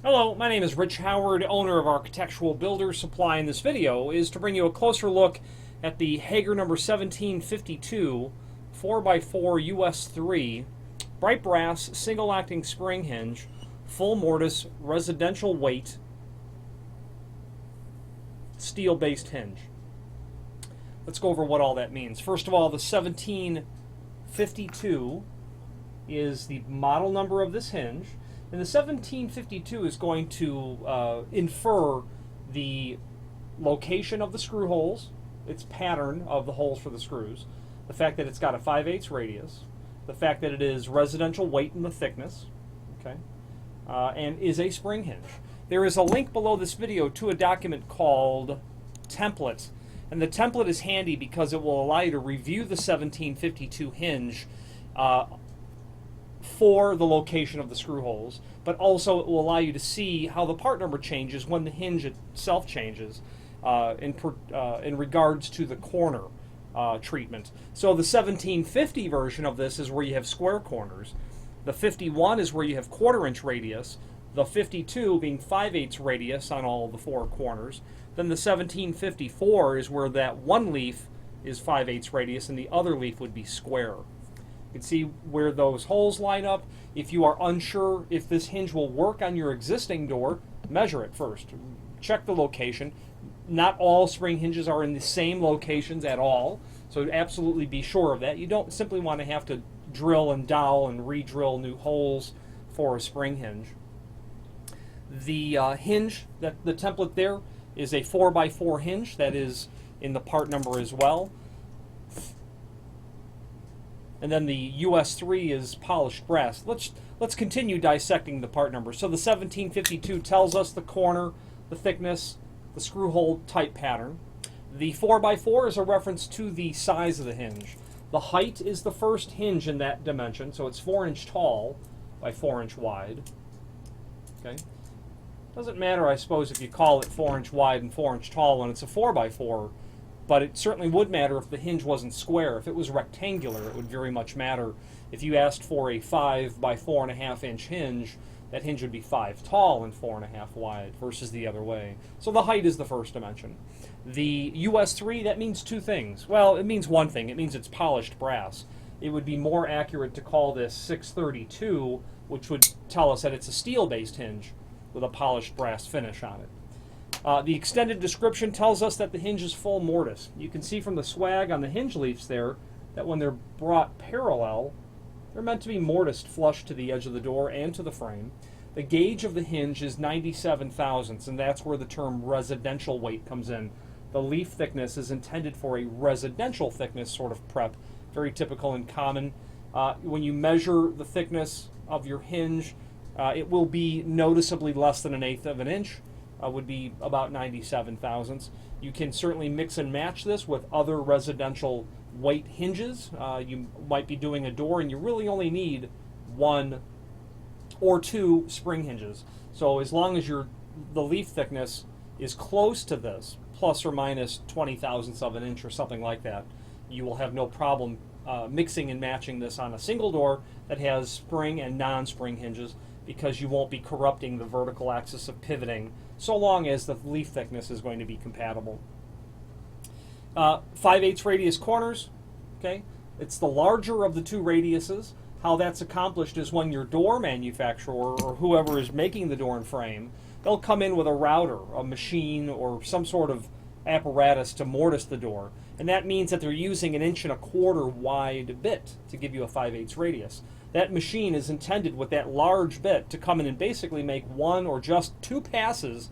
Hello, my name is Rich Howard, owner of Architectural Builders Supply, and this video is to bring you a closer look at the Hager number 1752 4x4 US3 bright brass single acting spring hinge, full mortise, residential weight, steel based hinge. Let's go over what all that means. First of all, the 1752 is the model number of this hinge. And the 1752 is going to infer the location of the screw holes, its pattern of the holes for the screws, the fact that it's got a 5/8 radius, the fact that it is residential weight in the thickness, okay, and is a spring hinge. There is a link below this video to a document called Template. And the template is handy because it will allow you to review the 1752 hinge for the location of the screw holes, but also it will allow you to see how the part number changes when the hinge itself changes in regards to the corner treatment. So the 1750 version of this is where you have square corners. The 51 is where you have 1/4 inch radius. The 52 being 5/8 radius on all the four corners. Then the 1754 is where that one leaf is 5/8 radius and the other leaf would be square. You can see where those holes line up. If you are unsure if this hinge will work on your existing door, measure it first. Check the location. Not all spring hinges are in the same locations at all, so absolutely be sure of that. You don't simply want to have to drill and dowel and re-drill new holes for a spring hinge. The hinge, the template there, is a 4x4 hinge. That is in the part number as well. And then the US3 is polished brass. Let's continue dissecting the part number. So the 1752 tells us the corner, the thickness, the screw hole type pattern. The 4x4 is a reference to the size of the hinge. The height is the first hinge in that dimension, so it's 4 inch tall by 4 inch wide. Okay. Doesn't matter, I suppose, if you call it 4 inch wide and 4 inch tall when it's a 4x4. But it certainly would matter if the hinge wasn't square. If it was rectangular, it would very much matter. If you asked for a 5 by 4.5 inch hinge, that hinge would be 5 tall and 4.5 wide versus the other way. So the height is the first dimension. The US3, that means two things. Well, it means one thing. It means it's polished brass. It would be more accurate to call this 632, which would tell us that it's a steel-based hinge with a polished brass finish on it. The extended description tells us that the hinge is full mortise. You can see from the swag on the hinge leaves there that when they're brought parallel, they're meant to be mortised flush to the edge of the door and to the frame. The gauge of the hinge is 97 thousandths, and that's where the term residential weight comes in. The leaf thickness is intended for a residential thickness sort of prep, very typical and common. When you measure the thickness of your hinge, it will be noticeably less than 1/8 of an inch. Would be about 97 thousandths. You can certainly mix and match this with other residential weight hinges. You might be doing a door and you really only need 1 or 2 spring hinges. So as long as the leaf thickness is close to this, plus or minus 20 thousandths of an inch or something like that, you will have no problem mixing and matching this on a single door that has spring and non-spring hinges, because you won't be corrupting the vertical axis of pivoting so long as the leaf thickness is going to be compatible. 5/8 radius corners, okay? It's the larger of the two radiuses. How that's accomplished is when your door manufacturer or whoever is making the door and frame, they'll come in with a router, a machine, or some sort of apparatus to mortise the door. And that means that they're using 1.25 inch wide bit to give you a 5/8 radius. That machine is intended with that large bit to come in and basically make 1 or just 2 passes,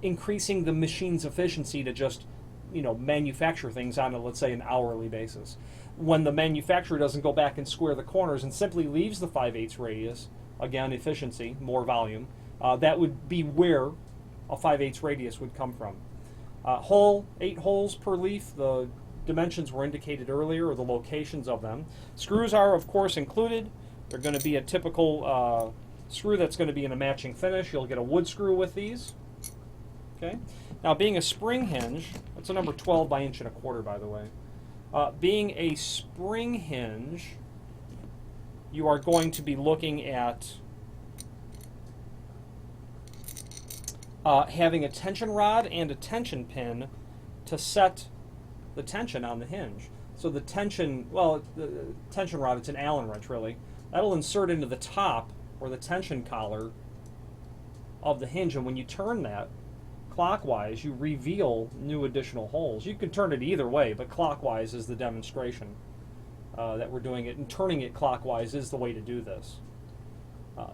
increasing the machine's efficiency to just, manufacture things on, let's say, an hourly basis. When the manufacturer doesn't go back and square the corners and simply leaves the 5/8 radius, again, efficiency, more volume, that would be where a 5/8 radius would come from. 8 holes per leaf. The dimensions were indicated earlier, or the locations of them. Screws are, of course, included. They're going to be a typical screw that's going to be in a matching finish. You'll get a wood screw with these. Okay. Now, being a spring hinge, that's a number 12 by 1.25 inch, by the way. Being a spring hinge, you are going to be looking at having a tension rod and a tension pin to set the tension on the hinge. So the tension, well, the tension rod, it's an Allen wrench really, that'll insert into the top or the tension collar of the hinge, and when you turn that clockwise, you reveal new additional holes. You can turn it either way, but clockwise is the demonstration that we're doing it, and turning it clockwise is the way to do this.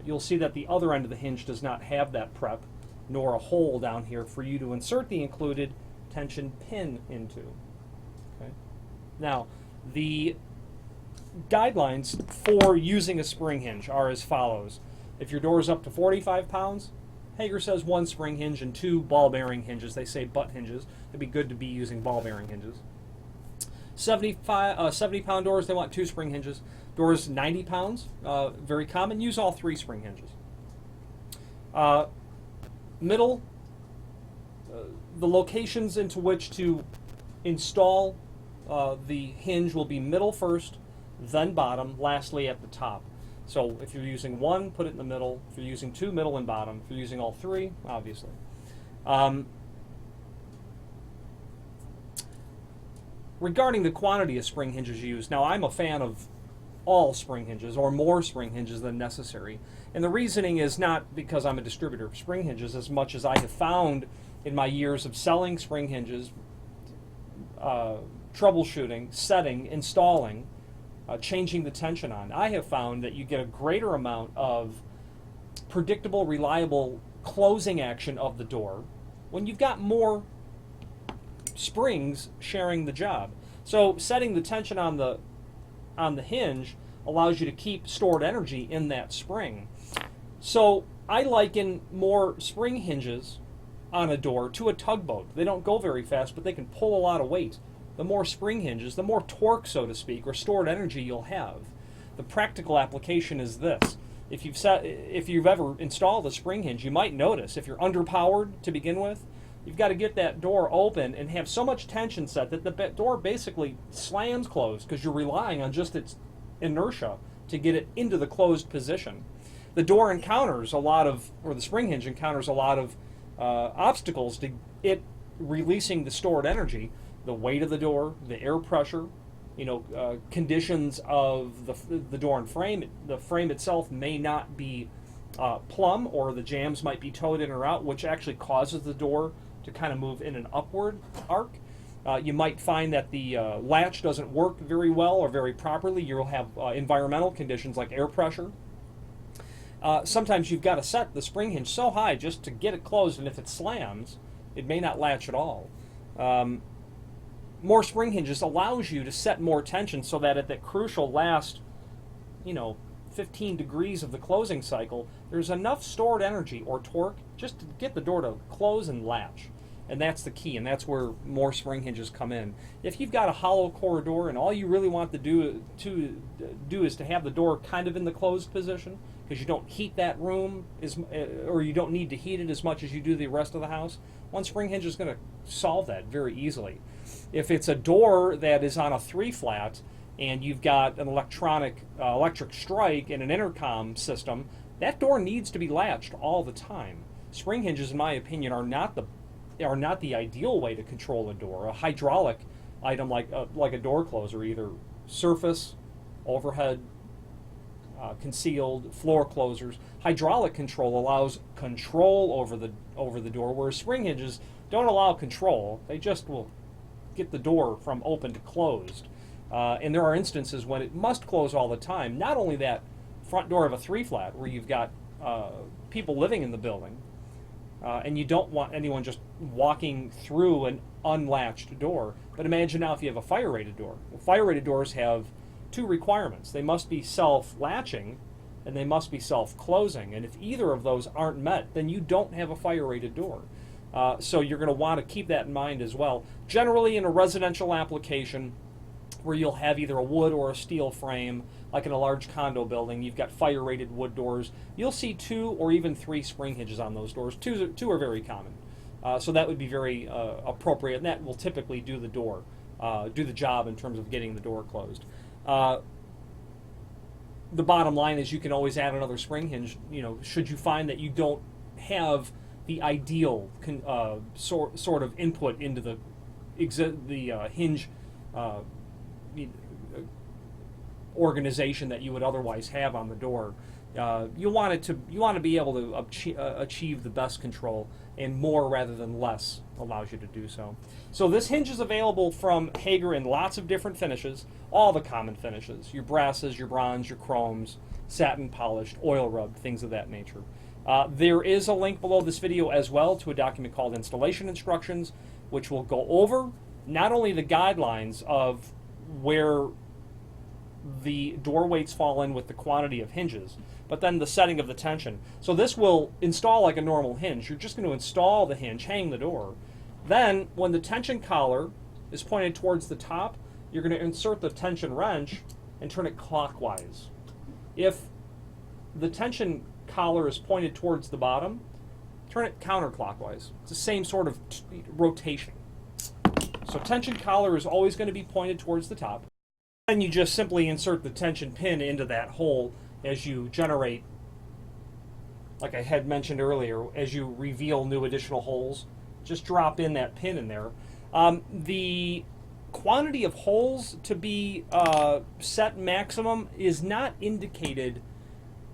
You'll see that the other end of the hinge does not have that prep, nor a hole down here for you to insert the included tension pin into. Okay. Now, the guidelines for using a spring hinge are as follows. If your door is up to 45 pounds, Hager says 1 spring hinge and 2 ball bearing hinges. They say butt hinges. It'd be good to be using ball bearing hinges. 70-pound doors, they want 2 spring hinges. Doors 90 pounds, very common, use all 3 spring hinges. Middle, the locations into which to install the hinge will be middle first, then bottom, lastly at the top. So if you're using 1, put it in the middle. If you're using 2, middle and bottom. If you're using all 3, obviously. Regarding the quantity of spring hinges used, now I'm a fan of all spring hinges or more spring hinges than necessary. And the reasoning is not because I'm a distributor of spring hinges as much as I have found in my years of selling spring hinges, troubleshooting, setting, installing, changing the tension on. I have found that you get a greater amount of predictable, reliable closing action of the door when you've got more springs sharing the job. So setting the tension on the hinge allows you to keep stored energy in that spring. So I liken more spring hinges on a door to a tugboat. They don't go very fast, but they can pull a lot of weight. The more spring hinges, the more torque, so to speak, or stored energy you'll have. The practical application is this. If you've ever installed a spring hinge, you might notice if you're underpowered to begin with, you've got to get that door open and have so much tension set that the door basically slams closed because you're relying on just its inertia to get it into the closed position. The door encounters a lot of, or the spring hinge encounters a lot of obstacles to it releasing the stored energy. The weight of the door, the air pressure, conditions of the door and frame. The frame itself may not be plumb, or the jambs might be towed in or out, which actually causes the door to kind of move in an upward arc. You might find that the latch doesn't work very well or very properly. You'll have environmental conditions like air pressure. Sometimes you've got to set the spring hinge so high just to get it closed, and if it slams, it may not latch at all. More spring hinges allows you to set more tension so that at that crucial last, 15 degrees of the closing cycle, there's enough stored energy or torque just to get the door to close and latch. And that's the key, and that's where more spring hinges come in. If you've got a hollow core door and all you really want to do is to have the door kind of in the closed position, because you don't heat that room, or you don't need to heat it as much as you do the rest of the house, one spring hinge is going to solve that very easily. If it's a door that is on a 3-flat and you've got an electric strike and an intercom system, that door needs to be latched all the time. Spring hinges, in my opinion, are not the ideal way to control a door. A hydraulic item like a door closer, either surface, overhead, concealed, floor closers. Hydraulic control allows control over the door, whereas spring hinges don't allow control. They just will get the door from open to closed. And there are instances when it must close all the time. Not only that front door of a 3-flat where you've got people living in the building, and you don't want anyone just walking through an unlatched door, but imagine now if you have a fire-rated door. Well, fire-rated doors have 2 requirements. They must be self-latching and they must be self-closing. And if either of those aren't met, then you don't have a fire-rated door. So you're going to want to keep that in mind as well. Generally, in a residential application where you'll have either a wood or a steel frame, like in a large condo building, you've got fire-rated wood doors, you'll see 2 or even 3 spring hinges on those doors. Two are very common. So that would be very appropriate, and that will typically do the job in terms of getting the door closed. The bottom line is you can always add another spring hinge, should you find that you don't have the ideal sort of input into the hinge organization that you would otherwise have on the door. You want to be able to achieve the best control, and more rather than less allows you to do so. So this hinge is available from Hager in lots of different finishes, all the common finishes: your brasses, your bronze, your chromes, satin polished, oil rubbed, things of that nature. There is a link below this video as well to a document called Installation Instructions, which will go over not only the guidelines of where the door weights fall in with the quantity of hinges, but then the setting of the tension. So this will install like a normal hinge. You're just going to install the hinge, hang the door. Then when the tension collar is pointed towards the top, you're going to insert the tension wrench and turn it clockwise. If the tension collar is pointed towards the bottom, turn it counterclockwise. It's the same sort of rotation. So tension collar is always going to be pointed towards the top. Then you just simply insert the tension pin into that hole as you generate, like I had mentioned earlier, as you reveal new additional holes. Just drop in that pin in there. The quantity of holes to be set maximum is not indicated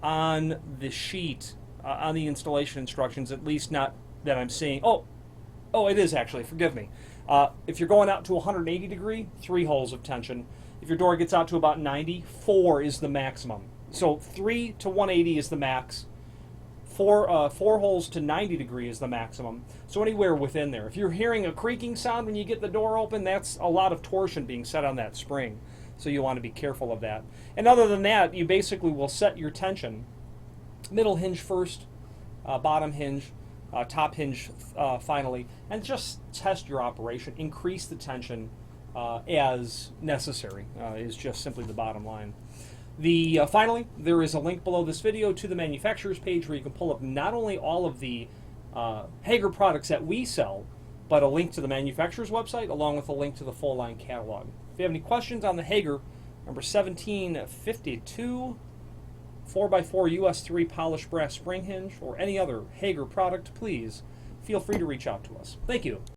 on the sheet, on the installation instructions, at least not that I'm seeing. Oh, it is actually, forgive me. If you're going out to 180 degree, 3 holes of tension. If your door gets out to about 90, 4 is the maximum. So 3 to 180 is the max. 4 holes to 90 degree is the maximum. So anywhere within there. If you're hearing a creaking sound when you get the door open, that's a lot of torsion being set on that spring. So you want to be careful of that. And other than that, you basically will set your tension. Middle hinge first, bottom hinge, top hinge finally, and just test your operation. Increase the tension as necessary is just simply the bottom line. Finally, there is a link below this video to the manufacturer's page where you can pull up not only all of the Hager products that we sell, but a link to the manufacturer's website along with a link to the full line catalog. If you have any questions on the Hager number 1752 4x4 US3 polished brass spring hinge or any other Hager product, please feel free to reach out to us. Thank you.